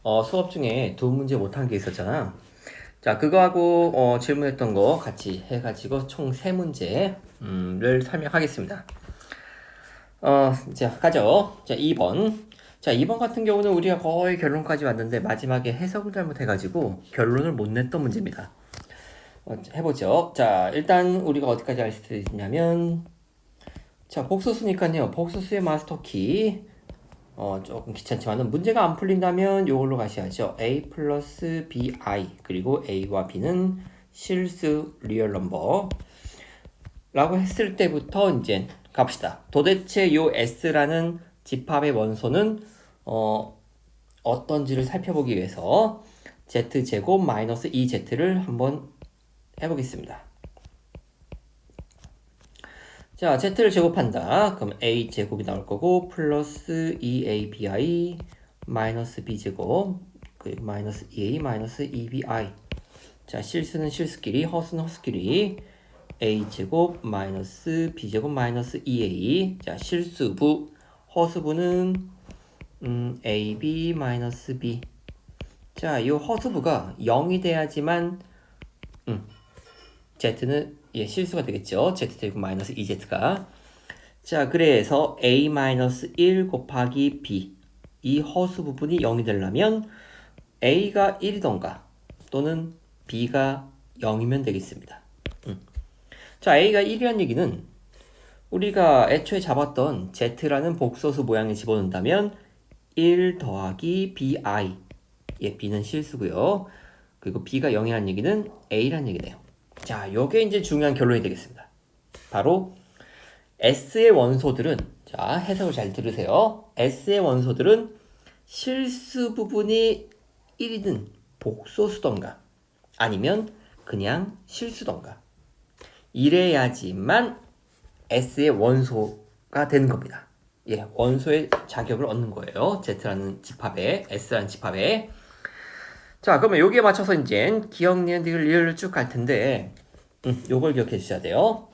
수업 중에 두 문제 못한 게 있었잖아. 자, 그거하고 질문했던 거 같이 해가지고 총 세 문제를 설명하겠습니다. 자, 가죠. 자, 2번. 자, 2번 같은 경우는 우리가 거의 결론까지 왔는데 마지막에 해석을 잘못해가지고 결론을 못 냈던 문제입니다. 해보죠. 자, 일단 우리가 어디까지 할 수 있냐면, 자, 복소수니까요. 복소수의 마스터키. 조금 귀찮지만은 문제가 안 풀린다면 이걸로 가셔야죠. a 플러스 bi 그리고 a와 b는 실수 리얼 넘버 라고 했을 때부터 이제 갑시다. 도대체 요 s라는 집합의 원소는 어떤지를 살펴보기 위해서 z제곱 마이너스 2z를 한번 해보겠습니다. 자, z를 제곱한다. 그럼 a 제곱이 나올 거고 플러스 2abi 마이너스 b 제곱 그리고 마이너스 2a 마이너스 2bi. 자, 실수는 실수끼리, 허수는 허수끼리. a 제곱 마이너스 b 제곱 마이너스 2a. 자, 실수부, 허수부는 ab 마이너스 b. 자, 이 허수부가 0이 돼야지만 z는 실수가 되겠죠. z제곱 마이너스 2z가. 자, 그래서 a 마이너스 1 곱하기 b 이 허수 부분이 0이 되려면 a가 1이던가 또는 b가 0이면 되겠습니다. 자, a가 1이란 얘기는 우리가 애초에 잡았던 z라는 복소수 모양에 집어넣는다면 1 더하기 bi. b는 실수고요. 그리고 b가 0이라는 얘기는 a란 얘기네요. 자, 요게 이제 중요한 결론이 되겠습니다. 바로 S의 원소들은, 자, 해석을 잘 들으세요. S의 원소들은 실수 부분이 1이든 복소수던가 아니면 그냥 실수던가 이래야지만 S의 원소가 되는 겁니다. 원소의 자격을 얻는 거예요. Z라는 집합에, S라는 집합에. 자, 그러면 여기에 맞춰서 이제 기억, 니은, 디귿, 리을을 쭉 갈 텐데, 요걸 기억해 주셔야 돼요.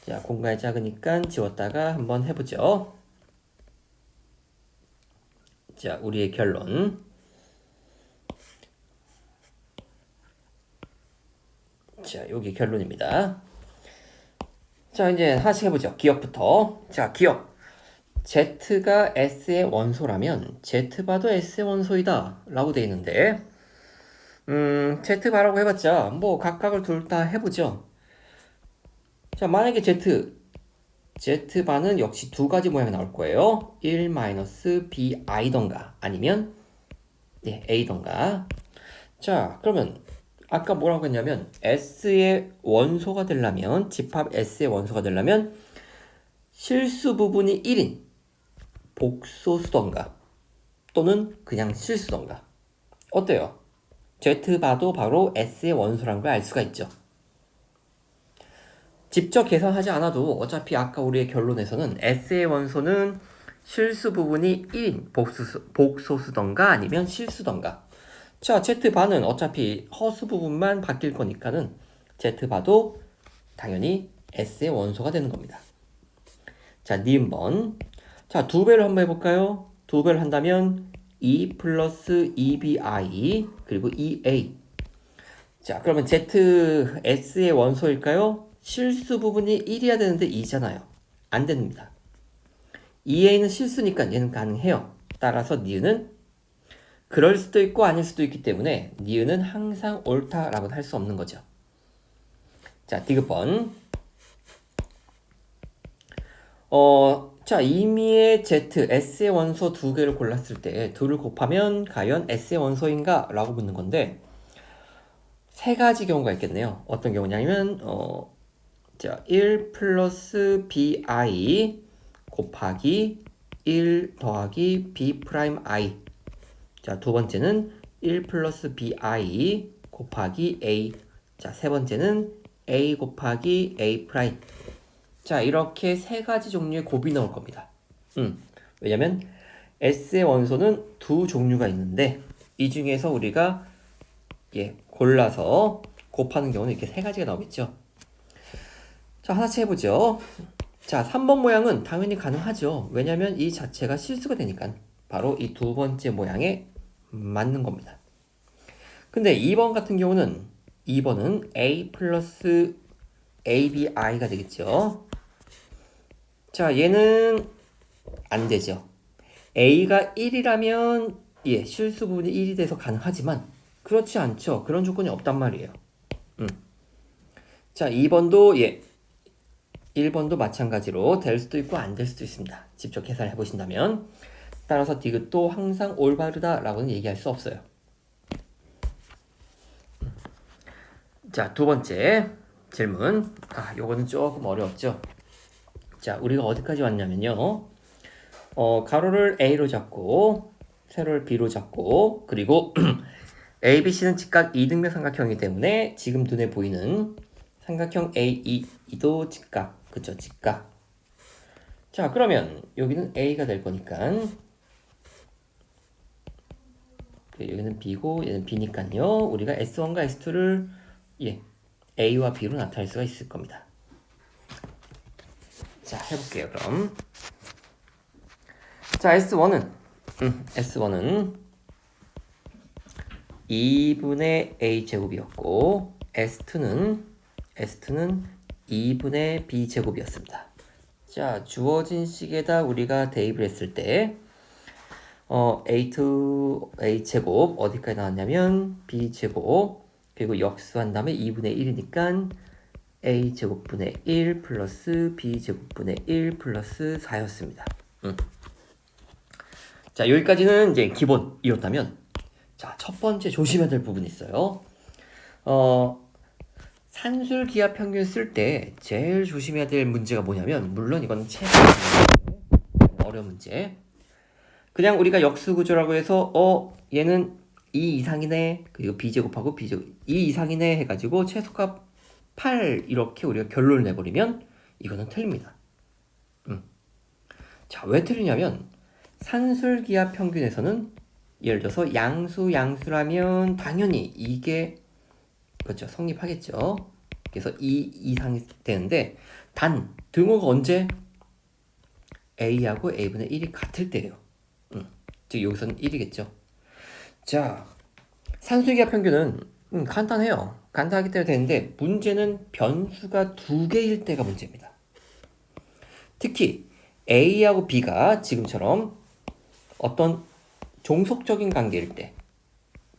자, 공간이 작으니까 지웠다가 한번 해보죠. 자, 우리의 결론. 자, 여기 결론입니다. 자, 이제 하나씩 해보죠. 기억부터. 자, 기억. Z가 S의 원소라면 Z바도 S의 원소이다 라고 돼 있는데 Z바라고 해봤자 뭐 각각을 둘 다 해보죠. 자, 만약에 Z바는 역시 두 가지 모양이 나올 거예요. 1-bi던가 아니면 a던가. 자, 그러면 아까 뭐라고 했냐면 S의 원소가 되려면 집합 S의 원소가 되려면 실수 부분이 1인 복소수던가 또는 그냥 실수던가. 어때요? Z바도 바로 S의 원소란 걸 알 수가 있죠. 직접 계산하지 않아도 어차피 아까 우리의 결론에서는 S의 원소는 실수 부분이 1인 복소수던가 아니면 실수던가. 자, Z바는 어차피 허수 부분만 바뀔 거니까는 Z바도 당연히 S의 원소가 되는 겁니다. 자, 니은번. 자, 두 배를 한번 해볼까요? 두 배를 한다면 2 플러스 2bi 그리고 2a. 자, 그러면 Z, S의 원소일까요? 실수 부분이 1이어야 되는데 2잖아요. 안 됩니다. 2a는 실수니까 얘는 가능해요. 따라서 니은은 그럴 수도 있고 아닐 수도 있기 때문에 니은은 항상 옳다라고 할 수 없는 거죠. 자, 디귿번. 자, 임의의 Z, S의 원소 두 개를 골랐을 때 둘을 곱하면 과연 S의 원소인가? 라고 묻는 건데 세 가지 경우가 있겠네요. 어떤 경우냐면 자, 1 플러스 bi 곱하기 1 더하기 b 프라임 i. 자, 두 번째는 1 플러스 bi 곱하기 a. 자, 세 번째는 a 곱하기 a 프라임. 자, 이렇게 세 가지 종류의 곱이 나올 겁니다. 왜냐면 S의 원소는 두 종류가 있는데 이 중에서 우리가 골라서 곱하는 경우는 이렇게 세 가지가 나오겠죠. 자, 하나씩 해보죠. 자, 3번 모양은 당연히 가능하죠. 왜냐면 이 자체가 실수가 되니까 바로 이 두 번째 모양에 맞는 겁니다. 근데 2번 같은 경우는 2번은 a 플러스 abi가 되겠죠. 자, 얘는 안 되죠. a가 1이라면 실수 부분이 1이 돼서 가능하지만 그렇지 않죠. 그런 조건이 없단 말이에요. 자, 2번도 1번도 마찬가지로 될 수도 있고 안 될 수도 있습니다. 직접 계산해 보신다면. 따라서 디귿도 항상 올바르다라고는 얘기할 수 없어요. 자, 두 번째 질문. 요거는 조금 어려웠죠. 자, 우리가 어디까지 왔냐면요. 가로를 A로 잡고 세로를 B로 잡고 그리고 A, B, C는 직각 2등변 삼각형이기 때문에 지금 눈에 보이는 삼각형 AE도 직각. 그쵸? 직각. 자, 그러면 여기는 A가 될 거니까 여기는 B고 얘는 B니까요. 우리가 S1과 S2를 A와 B로 나타낼 수가 있을 겁니다. 자, 해볼게요. 그럼 자, S1은 2분의 A 제곱이었고 S2는 2분의 B 제곱이었습니다. 자, 주어진 식에다 우리가 대입을 했을 때 A 제곱 어디까지 나왔냐면 B 제곱 그리고 역수한 다음에 2분의 1이니까 A 제곱분의 1 플러스 B 제곱분의 1 플러스 4였습니다. 자, 여기까지는 이제 기본이었다면 자, 첫 번째 조심해야 될 부분이 있어요. 산술 기하 평균 쓸 때 제일 조심해야 될 문제가 뭐냐면 물론 이건 최소한 어려운 문제. 그냥 우리가 역수 구조라고 해서 얘는 2 이상이네. 그리고 b제곱하고 b제곱 2 이상이네 해가지고 최소값 8 이렇게 우리가 결론을 내버리면 이거는 틀립니다. 자, 왜 틀리냐면 산술 기하 평균에서는 예를 들어서 양수라면 당연히 이게 그렇죠. 성립하겠죠. 그래서 2 이상이 되는데 단 등호가 언제 A하고 A분의 1이 같을 때예요. 즉 여기서는 1이겠죠. 자, 산술기하 평균은 간단해요. 간단하기 때문에 되는데 문제는 변수가 2개일 때가 문제입니다. 특히 A하고 B가 지금처럼 어떤 종속적인 관계일 때,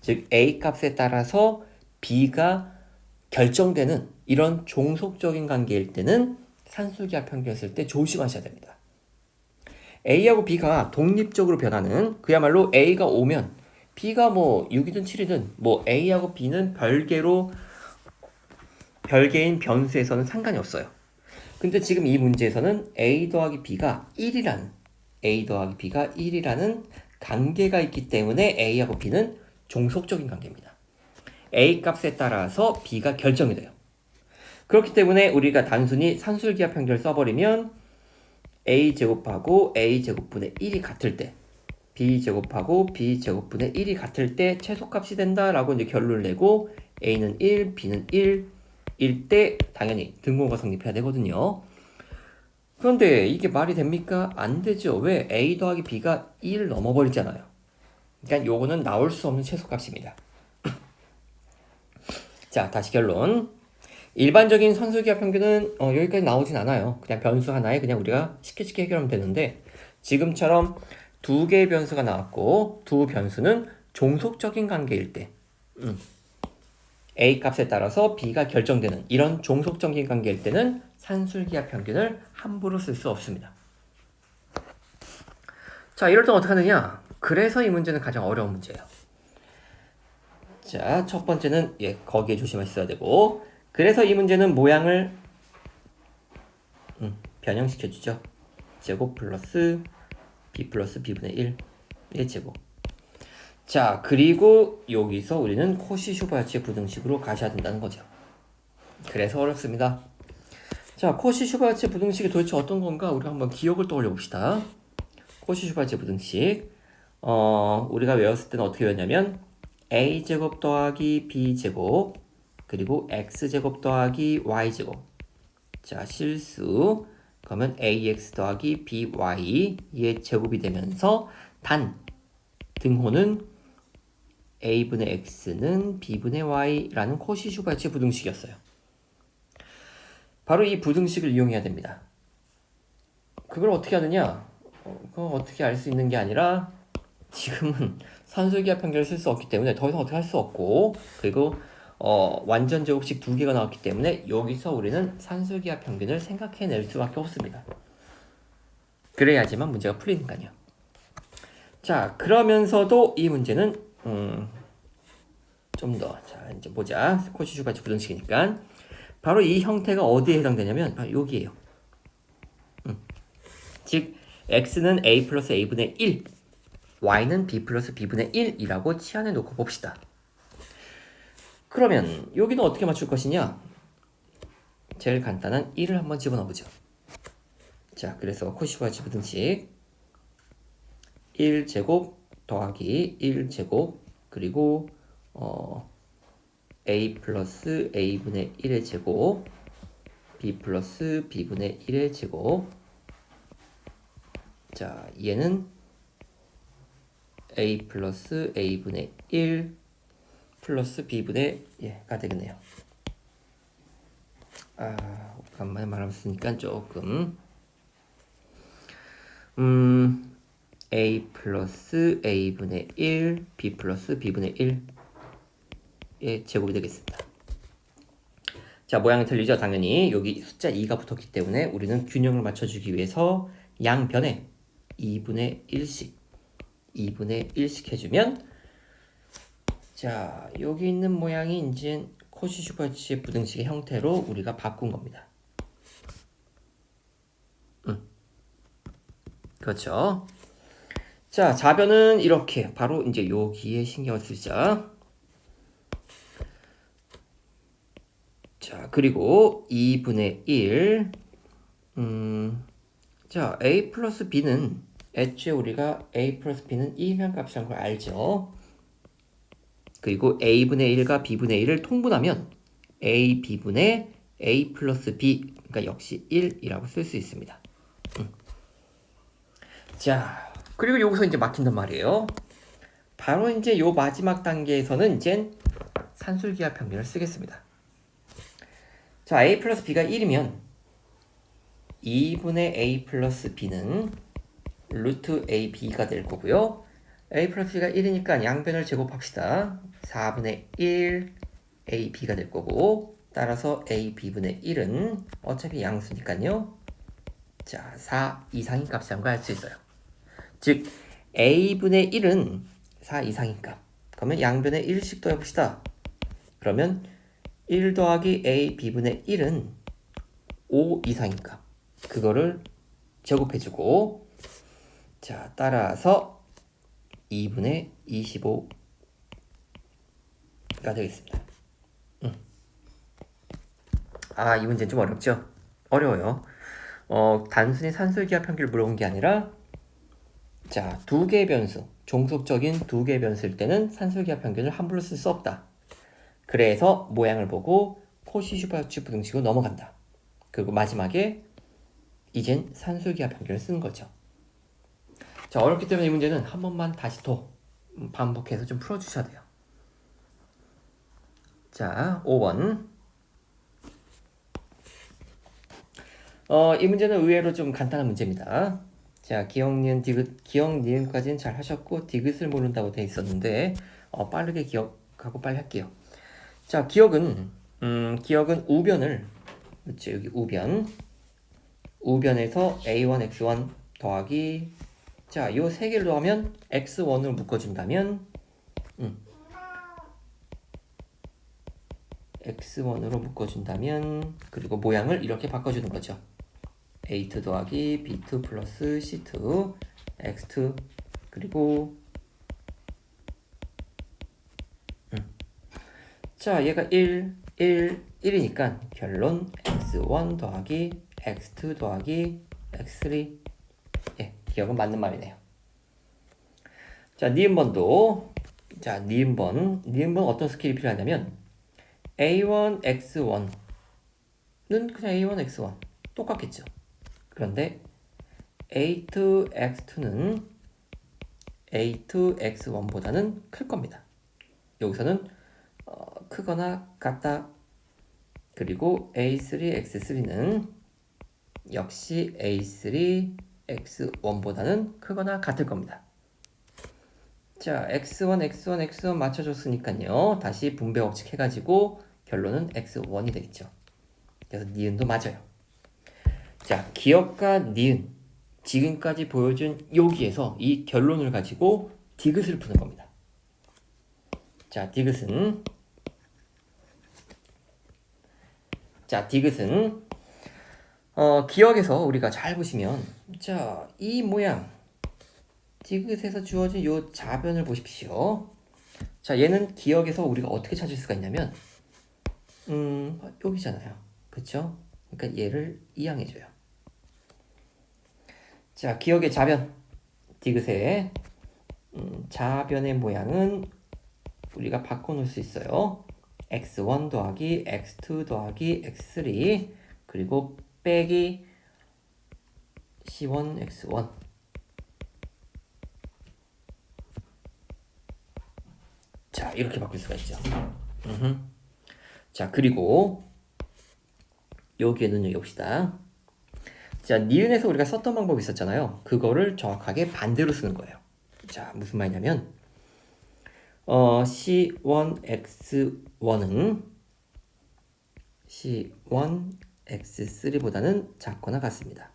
즉 A 값에 따라서 B가 결정되는 이런 종속적인 관계일 때는 산술기하 평균을 쓸 때 조심하셔야 됩니다. A하고 B가 독립적으로 변하는 그야말로 A가 오면 B가 뭐 6이든 7이든 뭐 A하고 B는 별개인 변수에서는 상관이 없어요. 근데 지금 이 문제에서는 A 더하기 B가 1이라는 관계가 있기 때문에 A하고 B는 종속적인 관계입니다. A 값에 따라서 B가 결정이 돼요. 그렇기 때문에 우리가 단순히 산술기하 평균을 써버리면 A제곱하고 A제곱분의 1이 같을 때 B제곱하고 B제곱분의 1이 같을 때 최소값이 된다라고 이제 결론을 내고 A는 1, B는 1일 때 당연히 등호가 성립해야 되거든요. 그런데 이게 말이 됩니까? 안 되죠. 왜? A 더하기 B가 1을 넘어버리잖아요. 그러니까 요거는 나올 수 없는 최소값입니다. 자, 다시 결론. 일반적인 산술기하 평균은 여기까지 나오진 않아요. 그냥 변수 하나에 그냥 우리가 쉽게 해결하면 되는데 지금처럼 두 개의 변수가 나왔고 두 변수는 종속적인 관계일 때 A 값에 따라서 B가 결정되는 이런 종속적인 관계일 때는 산술기하 평균을 함부로 쓸 수 없습니다. 자, 이럴 땐 어떻게 하느냐? 그래서 이 문제는 가장 어려운 문제예요. 자, 첫 번째는 거기에 조심하셔야 되고 그래서 이 문제는 모양을 변형시켜 주죠. 제곱 플러스 B 플러스 B분의 1의 제곱. 자, 그리고 여기서 우리는 코시-슈바르츠의 부등식으로 가셔야 된다는 거죠. 그래서 어렵습니다. 자, 코시-슈바르츠의 부등식이 도대체 어떤 건가? 우리가 한번 기억을 떠올려 봅시다. 코시-슈바르츠의 부등식. 우리가 외웠을 때는 어떻게 외웠냐면 A제곱 더하기 B제곱 그리고 X제곱 더하기 Y제곱. 자, 실수. 그러면 AX 더하기 BY의 제곱이 되면서 단 등호는 a분의 x는 b분의 y라는 코시 슈바르츠 부등식이었어요. 바로 이 부등식을 이용해야 됩니다. 그걸 어떻게 하느냐? 그건 어떻게 알 수 있는 게 아니라 지금은 산술기하 평균을 쓸 수 없기 때문에 더 이상 어떻게 할 수 없고, 그리고 완전 제곱식 두 개가 나왔기 때문에 여기서 우리는 산술기하 평균을 생각해낼 수밖에 없습니다. 그래야지만 문제가 풀리니까요. 자, 그러면서도 이 문제는 좀 더, 자 이제 보자. 코시 슈바르츠 부등식이니까 바로 이 형태가 어디에 해당되냐면 바로 여기에요. 즉 x는 a 플러스 a분의 1, y는 b 플러스 b분의 1이라고 치환해 놓고 봅시다. 그러면 여기는 어떻게 맞출 것이냐? 제일 간단한 1을 한번 집어넣어보죠. 자, 그래서 코시 슈바르츠 부등식 1제곱 더하기 1제곱 그리고 a 플러스 a분의 1의 제곱 b 플러스 b분의 1의 제곱. 자, 얘는 a 플러스 a분의 1 플러스 b분의 가 되겠네요. 오랜만에 말했으니까 조금 a 플러스 a분의 1 b 플러스 b분의 1의 제곱이 되겠습니다. 자, 모양이 틀리죠? 당연히 여기 숫자 2가 붙었기 때문에 우리는 균형을 맞춰주기 위해서 양변에 2분의 1씩 해주면, 자, 여기 있는 모양이 이제 코시 슈바르츠 부등식의 형태로 우리가 바꾼 겁니다. 그렇죠. 자, 좌변은 이렇게 바로 이제 여기에 신경을 쓰자. 자, 그리고 2분의 1. 자, a 플러스 b는 애초에 우리가 a 플러스 b는 이변값이라는 걸 알죠. 그리고 a분의 1과 b분의 1을 통분하면 a b분의 a 플러스 b, 그러니까 역시 1이라고 쓸 수 있습니다. 자, 그리고 여기서 이제 막힌단 말이에요. 바로 이제 요 마지막 단계에서는 이제 산술기하 평균을 쓰겠습니다. 자, a 플러스 b가 1이면 2분의 a 플러스 b는 루트 ab가 될 거고요. a 플러스 b가 1이니까 양변을 제곱합시다. 4분의 1 ab가 될 거고, 따라서 ab분의 1은 어차피 양수니까요. 자, 4 이상인 값이란 걸 알 수 있어요. 즉 a분의 1은 4 이상인 값. 그러면 양변에 1씩 더해봅시다. 그러면 1 더하기 a b분의 1은 5 이상인 값. 그거를 제곱해주고, 자, 따라서 2분의 25가 되겠습니다. 이 문제는 좀 어렵죠? 어려워요. 단순히 산술기하 평균을 물어본 게 아니라, 자, 두 개의 변수, 종속적인 두 개의 변수일 때는 산술기하 평균을 함부로 쓸 수 없다. 그래서 모양을 보고 코시 슈바르츠 부등식으로 넘어간다. 그리고 마지막에 이젠 산술기하 평균을 쓰는 거죠. 자, 어렵기 때문에 이 문제는 한 번만 다시 더 반복해서 좀 풀어주셔야 돼요. 자, 5번. 이 문제는 의외로 좀 간단한 문제입니다. 자, 기억, 니은, 디귿, 기억, 니은까지는 잘 하셨고 디귿을 모른다고 돼 있었는데 빠르게 기억하고 빨리 할게요. 자, 기억은 우변을, 그렇죠, 여기 우변에서 a1, x1 더하기, 자, 요 세 개를 더하면 x1으로 묶어준다면 x1으로 묶어준다면, 그리고 모양을 이렇게 바꿔주는 거죠. a2 더하기 b2 플러스 c2 x2, 그리고 자, 얘가 1이니까 결론 x1 더하기 x2 더하기 x3. 기억은 맞는 말이네요. 자, 니은번도, 자, 니은번 어떤 스킬이 필요하냐면 a1 x1는 그냥 a1 x1 똑같겠죠. 그런데 a2 x2는 a2 x1보다는 클 겁니다. 여기서는 크거나 같다. 그리고 A3, X3는 역시 A3, X1보다는 크거나 같을 겁니다. 자, X1, X1, X1 맞춰줬으니까요. 다시 분배 법칙 해가지고 결론은 X1이 되겠죠. 그래서 니은도 맞아요. 자, 기억과 니은. 지금까지 보여준 여기에서 이 결론을 가지고 디귿을 푸는 겁니다. 자, 디귿은 기억에서 우리가 잘 보시면 자, 이 모양 디귿에서 주어진 요 자변을 보십시오. 자, 얘는 기억에서 우리가 어떻게 찾을 수가 있냐면 여기잖아요. 그쵸? 그러니까 얘를 이항해줘요. 자, 기억의 자변 디귿의 자변의 모양은 우리가 바꿔놓을 수 있어요. x1 더하기 x2 더하기 x3 그리고 빼기 c1 x1 자, 이렇게 바꿀 수가 있죠. 자, 그리고 여기에 눈여겨봅시다. 자, 니은에서 우리가 썼던 방법이 있었잖아요. 그거를 정확하게 반대로 쓰는 거예요. 자, 무슨 말이냐면 C1x1은 C1x3보다는 작거나 같습니다.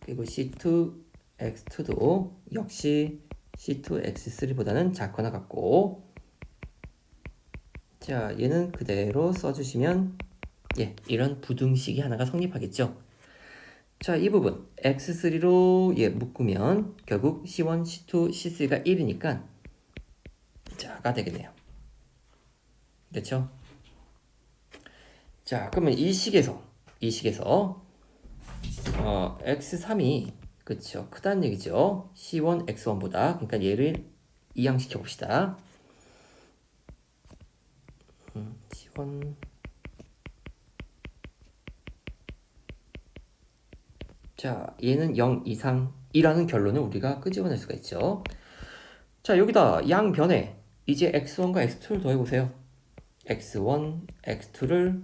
그리고 C2x2도 역시 C2x3보다는 작거나 같고, 자, 얘는 그대로 써주시면 이런 부등식이 하나가 성립하겠죠. 자, 이 부분 x3로 묶으면 결국 C1, C2, C3가 1이니까 자가 되겠네요. 그렇죠? 자, 그러면 이 식에서 x3이 그쵸 크다는 얘기죠. C1, x1보다. 그러니까 얘를 이항시켜 봅시다. C1 자, 얘는 0 이상이라는 결론을 우리가 끄집어낼 수가 있죠. 자, 여기다 양변에 이제 x1과 x2를 더해보세요. x1, x2를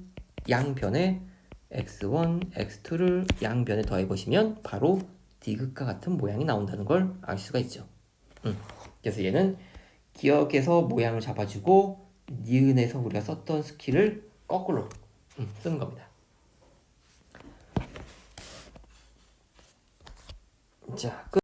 양변에 x1, x2를 양변에 더해보시면 바로 디귿과 같은 모양이 나온다는 걸 알 수가 있죠. 그래서 얘는 기억에서 모양을 잡아주고 니은에서 우리가 썼던 스킬을 거꾸로 쓰는 겁니다. 자, 끝.